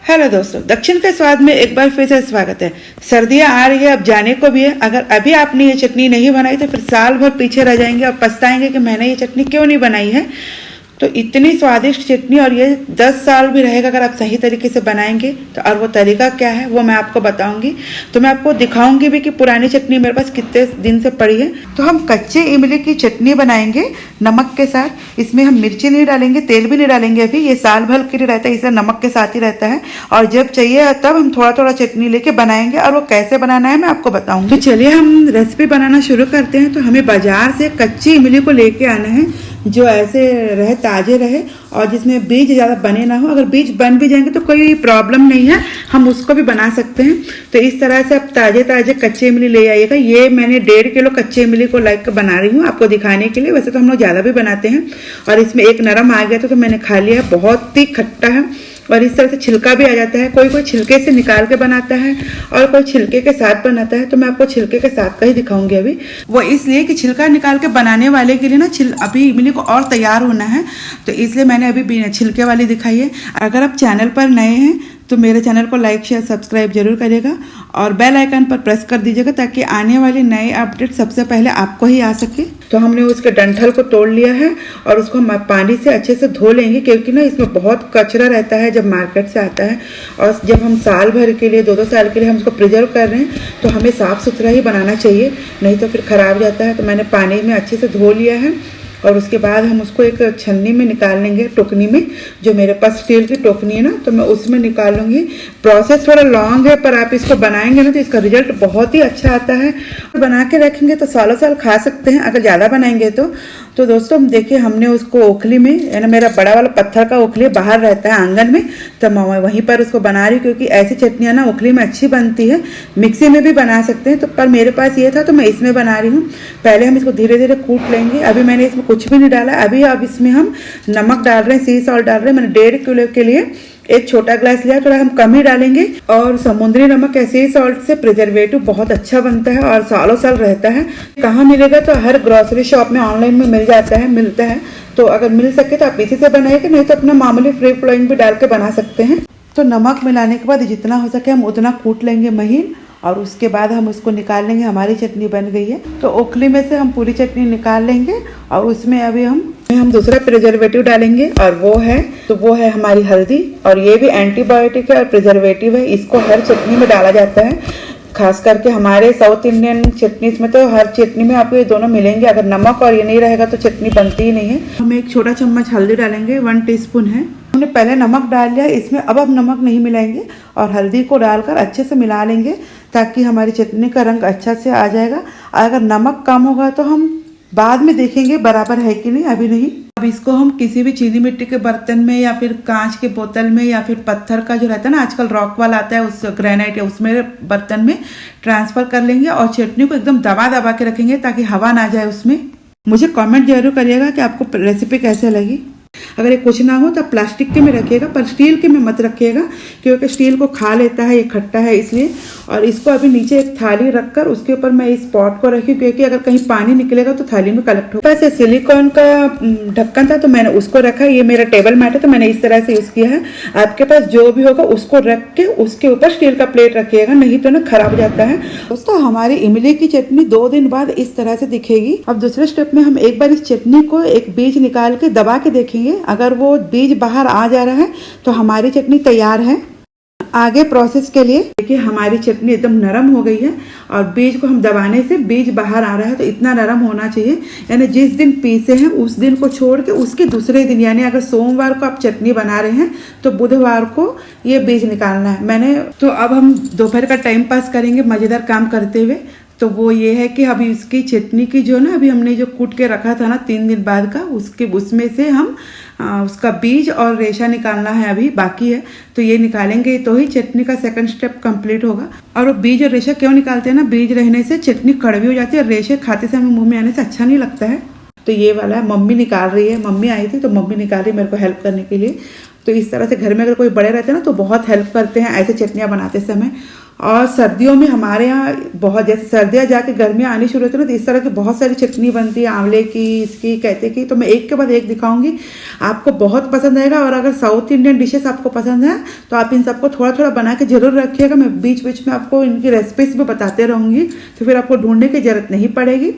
Hello दोस्तों, दक्षिण के स्वाद में एक बार फिर से स्वागत है। सर्दियां आ रही है, अब जाने को भी है। अगर अभी आपने ये चटनी नहीं बनाई तो फिर साल भर पीछे रह जाएंगे और पछताएंगे कि मैंने ये चटनी क्यों नहीं बनाई है। तो इतनी स्वादिष्ट चटनी, और ये 10 साल भी रहेगा अगर आप सही तरीके से बनाएंगे तो। और वो तरीका क्या है वो मैं आपको बताऊंगी। तो मैं आपको दिखाऊंगी भी कि पुरानी चटनी मेरे पास कितने दिन से पड़ी है। तो हम कच्चे इमली की चटनी बनाएंगे नमक के साथ। इसमें हम मिर्ची नहीं डालेंगे, तेल भी नहीं डालेंगे। अभी ये साल भर के लिए रहता है, इसलिए नमक के साथ ही रहता है। और जब चाहिए तब हम थोड़ा थोड़ा चटनी लेके बनाएंगे, और वो कैसे बनाना है मैं आपको बताऊंगी। तो चलिए हम रेसिपी बनाना शुरू करते हैं। तो हमें बाजार से कच्ची इमली को लेके आना है, जो ऐसे रहे, ताजे रहे, और जिसमें बीज ज़्यादा बने ना हो। अगर बीज बन भी जाएंगे तो कोई प्रॉब्लम नहीं है, हम उसको भी बना सकते हैं। तो इस तरह से आप ताजे ताजे कच्चे इमली ले आइएगा। ये मैंने 1.5 किलो कच्चे इमली को लाइक बना रही हूँ आपको दिखाने के लिए। वैसे तो हम लोग ज़्यादा भी बनाते हैं। और इसमें एक नरम आ गया तो मैंने खा लिया है। बहुत ही खट्टा है और इस तरह से छिलका भी आ जाता है। कोई कोई छिलके से निकाल के बनाता है और कोई छिलके के साथ बनाता है। तो मैं आपको छिलके के साथ का ही दिखाऊंगी अभी। वो इसलिए कि छिलका निकाल के बनाने वाले के लिए ना अभी इमली को और तैयार होना है, तो इसलिए मैंने अभी छिलके वाली दिखाई है। अगर आप चैनल पर नए हैं तो मेरे चैनल को लाइक शेयर सब्सक्राइब जरूर करिएगा और बेल आइकन पर प्रेस कर दीजिएगा, ताकि आने वाले नए अपडेट सबसे पहले आपको ही आ सके। तो हमने उसके डंठल को तोड़ लिया है और उसको हम पानी से अच्छे से धो लेंगे, क्योंकि ना इसमें बहुत कचरा रहता है जब मार्केट से आता है। और जब हम साल भर के लिए 2-2 साल के लिए हम उसको प्रिजर्व कर रहे हैं तो हमें साफ़ सुथरा ही बनाना चाहिए, नहीं तो फिर ख़राब जाता है। तो मैंने पानी में अच्छे से धो लिया है और उसके बाद हम उसको एक छन्नी में निकाल लेंगे, टोकनी में। जो मेरे पास स्टील की टोकनी है ना, तो मैं उसमें निकाल लूँगी। प्रोसेस थोड़ा लॉन्ग है, पर आप इसको बनाएंगे ना तो इसका रिजल्ट बहुत ही अच्छा आता है। बना के रखेंगे तो सालों साल खा सकते हैं अगर ज़्यादा बनाएंगे तो दोस्तों देखिए, हमने उसको ओखली में, यानी मेरा बड़ा वाला पत्थर का ओखली बाहर रहता है आंगन में, तो मैं वहीं पर उसको बना रही हूँ। क्योंकि ऐसी चटनियाँ ना ओखली में अच्छी बनती है। मिक्सी में भी बना सकते हैं, तो पर मेरे पास ये था तो मैं इसमें बना रही हूँ। पहले हम इसको धीरे धीरे कूट लेंगे। अभी मैंने इसमें कुछ भी नहीं डाला। अभी अब इसमें हम नमक डाल रहे हैं, सी सॉल्ट डाल रहे हैं। मैंने 1.5 किलो के लिए एक छोटा ग्लास लिया, थोड़ा हम कम ही डालेंगे। और समुद्री नमक ऐसे ही सॉल्ट से प्रिजर्वेटिव बहुत अच्छा बनता है और सालों साल रहता है। कहाँ मिलेगा? तो हर ग्रोसरी शॉप में ऑनलाइन में मिलता है। तो अगर मिल सके तो आप इसी से बनाइए, नहीं तो अपना मामूली फ्री फ्लोइंग भी डाल के बना सकते हैं। तो नमक मिलाने के बाद जितना हो सके हम उतना कूट लेंगे महीन, और उसके बाद हम उसको निकाल लेंगे। हमारी चटनी बन गई है। तो ओखली में से हम पूरी चटनी निकाल लेंगे और उसमें अभी हम दूसरा प्रिजर्वेटिव डालेंगे, और वो है हमारी हल्दी। और ये भी एंटीबायोटिक है और प्रिजर्वेटिव है। इसको हर चटनी में डाला जाता है, खास करके हमारे साउथ इंडियन चटनीज में तो हर चटनी में आपको ये दोनों मिलेंगे। अगर नमक और ये नहीं रहेगा तो चटनी बनती ही नहीं है। हम एक छोटा चम्मच हल्दी डालेंगे, 1 टीस्पून है। हमने पहले नमक डाल लिया इसमें, अब नमक नहीं मिलाएंगे और हल्दी को डालकर अच्छे से मिला लेंगे, ताकि हमारी चटनी का रंग अच्छा से आ जाएगा। अगर नमक कम होगा तो हम बाद में देखेंगे बराबर है कि नहीं, अभी नहीं। अब इसको हम किसी भी चीनी मिट्टी के बर्तन में या फिर कांच के बोतल में या फिर पत्थर का जो रहता है ना, आजकल रॉक वाला आता है, उस ग्रेनाइट या उसमें बर्तन में ट्रांसफर कर लेंगे और चटनी को एकदम दबा दबा के रखेंगे ताकि हवा ना जाए उसमें। मुझे कमेंट जरूर करिएगा कि आपको रेसिपी कैसे लगी। अगर ये कुछ ना हो तो प्लास्टिक के में रखिएगा, पर स्टील के में मत रखिएगा, क्योंकि स्टील को खा लेता है, ये खट्टा है इसलिए। और इसको अभी नीचे एक थाली रखकर उसके ऊपर मैं इस पॉट को रखी, क्योंकि अगर कहीं पानी निकलेगा तो थाली में कलेक्ट होगा। बस सिलिकॉन का ढक्कन था तो मैंने उसको रखा। ये मेरा टेबल मैट है तो मैंने इस तरह से यूज किया है। आपके पास जो भी होगा उसको रख के उसके ऊपर स्टील का प्लेट रखिएगा, नहीं तो ना खराब हो जाता है। दोस्तों हमारी इमली की चटनी 2 दिन बाद इस तरह से दिखेगी। अब दूसरे स्टेप में हम एक बार इस चटनी को एक बीज निकाल के दबा के देखेंगे। अगर वो बीज बाहर आ जा रहा है तो हमारी चटनी तैयार है। आगे प्रोसेस के लिए देखिए, हमारी चटनी एकदम नरम हो गई है और बीज को हम दबाने से बीज बाहर आ रहा है। तो इतना नरम होना चाहिए, यानी जिस दिन पीसे हैं उस दिन को छोड़ के उसके दूसरे दिन, यानी अगर सोमवार को आप चटनी बना रहे हैं तो बुधवार को ये बीज निकालना है। तो अब हम दोपहर का टाइम पास करेंगे मज़ेदार काम करते हुए। तो वो ये है कि अभी इसकी चटनी की जो ना, अभी हमने जो कूट के रखा था ना 3 दिन बाद का, उसमें से हम उसका बीज और रेशा निकालना है, अभी बाकी है। तो ये निकालेंगे तो ही चटनी का सेकंड स्टेप कंप्लीट होगा। और वो बीज और रेशा क्यों निकालते हैं ना, बीज रहने से चटनी कड़वी हो जाती है और रेशे खाते समय मुंह में आने से अच्छा नहीं लगता है। तो ये वाला मम्मी निकाल रही है, मम्मी आई थी तो मम्मी निकाल रही मेरे को हेल्प करने के लिए। तो इस तरह से घर में अगर कोई बड़े रहते हैं ना तो बहुत हेल्प करते हैं ऐसे चटनियाँ बनाते समय। और सर्दियों में हमारे यहाँ बहुत, जैसे सर्दियाँ जाके गर्मियाँ आनी शुरू होती है ना, तो इस तरह की बहुत सारी चटनी बनती है, आंवले की, इसकी, कहते की। तो मैं एक के बाद एक दिखाऊंगी, आपको बहुत पसंद आएगा। और अगर साउथ इंडियन डिशेस आपको पसंद है तो आप इन सबको थोड़ा थोड़ा बना के जरूर रखिएगा। मैं बीच बीच में आपको इनकी रेसिपीज भी बताते रहूँगी, तो फिर आपको ढूंढने की जरूरत नहीं पड़ेगी।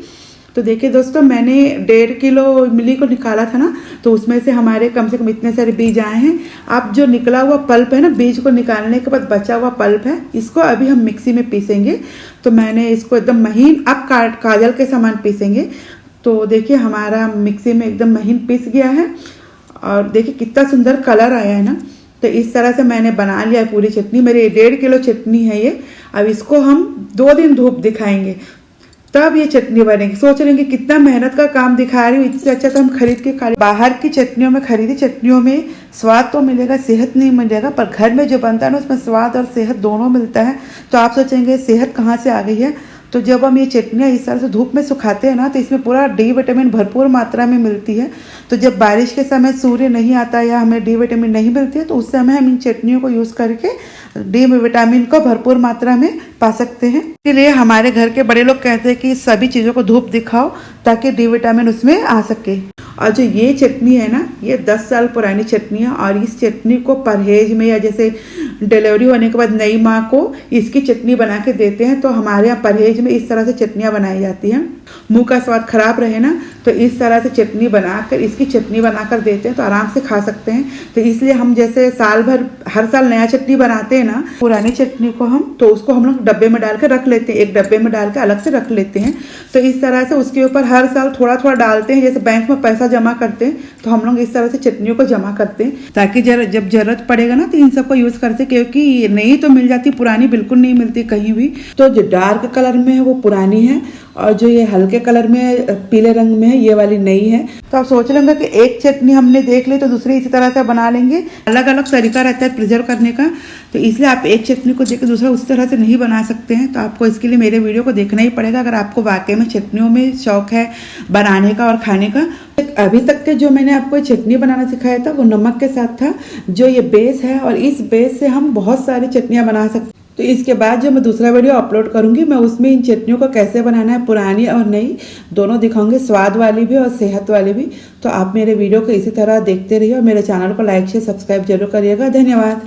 तो देखिए दोस्तों, मैंने 1.5 किलो इमली को निकाला था ना, तो उसमें से हमारे कम से कम इतने सारे बीज आए हैं। अब जो निकला हुआ पल्प है ना, बीज को निकालने के बाद बचा हुआ पल्प है, इसको अभी हम मिक्सी में पीसेंगे। तो मैंने इसको एकदम महीन, अब काजल के समान पीसेंगे। तो देखिए हमारा मिक्सी में एकदम महीन पीस गया है, और देखिए कितना सुंदर कलर आया है ना। तो इस तरह से मैंने बना लिया है पूरी चटनी। मेरी 1.5 किलो चटनी है ये। अब इसको हम 2 दिन धूप दिखाएंगे, तब ये चटनी बनेगी। सोच रहे हैं कि कितना मेहनत का काम दिखा रही हूँ, इससे अच्छा तो हम खरीद के खा। बाहर की चटनियों में, खरीदी चटनियों में स्वाद तो मिलेगा, सेहत नहीं मिलेगा, पर घर में जो बनता है ना उसमें स्वाद और सेहत दोनों मिलता है। तो आप सोचेंगे सेहत कहाँ से आ गई है। तो जब हम ये चटनियाँ इस तरह से धूप में सुखाते हैं ना, तो इसमें पूरा डी विटामिन भरपूर मात्रा में मिलती है। तो जब बारिश के समय सूर्य नहीं आता या हमें डी विटामिन नहीं मिलती है, तो उस समय हम इन चटनियों को यूज़ करके डी विटामिन को भरपूर मात्रा में पा सकते हैं। इसलिए हमारे घर के बड़े लोग कहते हैं कि सभी चीज़ों को धूप दिखाओ ताकि डी विटामिन उसमें आ सके। और जो ये चटनी है ना, ये 10 साल पुरानी चटनी है। और इस चटनी को परहेज में, या जैसे डिलीवरी होने के बाद नई माँ को इसकी चटनी बना के देते हैं, तो हमारे यहाँ परहेज में इस तरह से चटनियाँ बनाई जाती हैं। मुंह का स्वाद खराब रहे ना, तो इस तरह से चटनी बनाकर, इसकी चटनी बनाकर देते हैं, तो आराम से खा सकते हैं। तो इसलिए हम जैसे साल भर, हर साल नया चटनी बनाते हैं ना, पुरानी चटनी को हम, तो उसको हम लोग डब्बे में डाल के रख लेते हैं, एक डब्बे में डाल के अलग से रख लेते हैं। तो इस तरह से उसके ऊपर हर साल थोड़ा थोड़ा डालते हैं, जैसे बैंक में पैसा जमा करते हैं, तो हम लोग इस तरह से चटनियों को जमा करते हैं, ताकि जब जरूरत पड़ेगा ना तो इन सबको यूज करते। क्योंकि नई तो मिल जाती, पुरानी बिल्कुल नहीं मिलती कहीं भी। तो जो डार्क कलर में है वो पुरानी है, और जो ये हल्के कलर में पीले रंग में है ये वाली नई है। तो आप सोच लेंगे कि एक चटनी हमने देख ली तो दूसरी इसी तरह से बना लेंगे। अलग अलग तरीका रहता है प्रिजर्व करने का, तो इसलिए आप एक चटनी को देख के दूसरा उस तरह से नहीं बना सकते हैं। तो आपको इसके लिए मेरे वीडियो को देखना ही पड़ेगा, अगर आपको वाकई में चटनियों में शौक है बनाने का और खाने का। अभी तक के जो मैंने आपको चटनी बनाना सिखाया था वो नमक के साथ था, जो ये बेस है, और इस बेस से हम बहुत सारी चटनियाँ बना सकते हैं। तो इसके बाद जो मैं दूसरा वीडियो अपलोड करूंगी, मैं उसमें इन चटनियों को कैसे बनाना है, पुरानी और नई दोनों दिखाऊंगी, स्वाद वाली भी और सेहत वाली भी। तो आप मेरे वीडियो को इसी तरह देखते रहिए और मेरे चैनल को लाइक शेयर सब्सक्राइब जरूर करिएगा। धन्यवाद।